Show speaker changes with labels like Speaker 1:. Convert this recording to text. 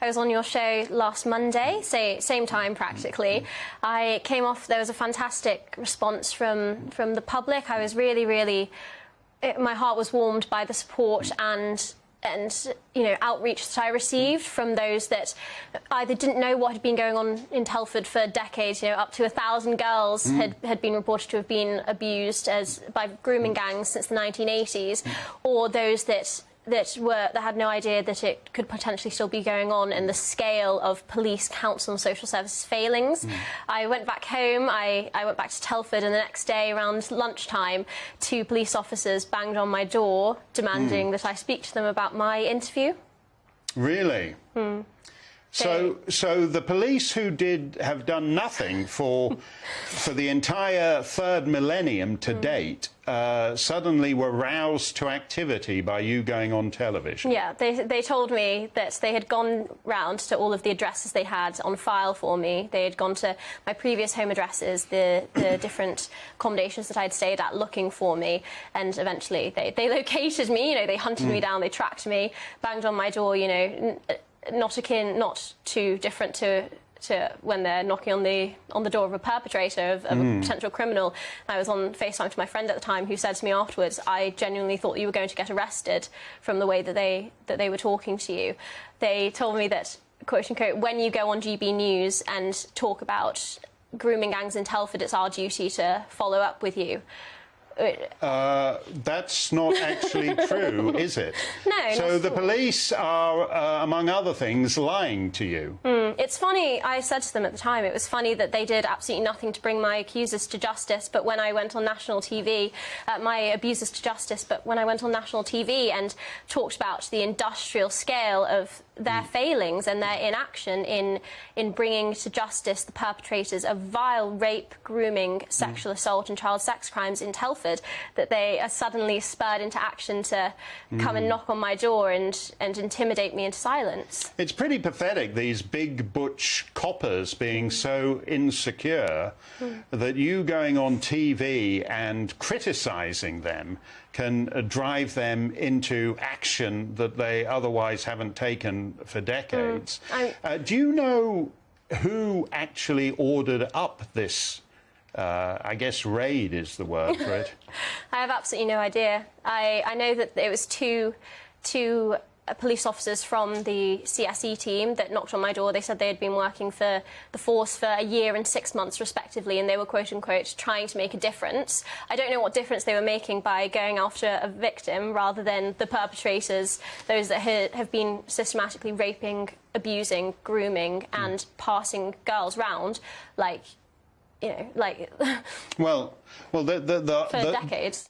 Speaker 1: I was on your show last Monday, same time practically. I came off, there was a fantastic response from the public. I was really, my heart was warmed by the support and outreach that I received from those that either didn't know what had been going on in Telford for decades. Up to 1,000 girls had been reported to have been abused by grooming gangs since the 1980s, or those that had no idea that it could potentially still be going on, and the scale of police, council and social services failings. I went back home, I went back to Telford, and the next day around lunchtime 2 police officers banged on my door demanding that I speak to them about my interview.
Speaker 2: Really? So the police who have done nothing for the entire 3rd millennium to date suddenly were roused to activity by you going on television.
Speaker 1: Yeah, they told me that they had gone round to all of the addresses they had on file for me. They had gone to my previous home addresses, the different accommodations that I'd stayed at looking for me, and eventually they located me. They hunted me down, they tracked me, banged on my door. Not too different to when they're knocking on the door of a perpetrator, of a potential criminal. I was on FaceTime to my friend at the time, who said to me afterwards, "I genuinely thought you were going to get arrested from the way that they were talking to you." They told me that, quote unquote, when you go on GB News and talk about grooming gangs in Telford, it's our duty to follow up with you.
Speaker 2: That's not actually true, is it?
Speaker 1: No.
Speaker 2: So the police are, among other things, lying to you.
Speaker 1: It's funny, I said to them at the time, it was funny that they did absolutely nothing to bring my accusers to justice, but when I went on national TV, my abusers to justice, but when I went on national TV and talked about the industrial scale of their failings and their inaction in bringing to justice the perpetrators of vile rape, grooming, sexual assault and child sex crimes in Telford, that they are suddenly spurred into action to come and knock on my door and intimidate me into silence.
Speaker 2: It's pretty pathetic, these big butch coppers being so insecure that you going on TV and criticising them can drive them into action that they otherwise haven't taken for decades. Do you know who actually ordered up this, I guess raid is the word for it?
Speaker 1: I have absolutely no idea. I know that it was two police officers from the CSE team that knocked on my door. They said they had been working for the force for 1 year and 6 months respectively, and they were, quote unquote, trying to make a difference. I don't know what difference they were making by going after a victim rather than the perpetrators, those that have been systematically raping, abusing, grooming and passing girls round for decades.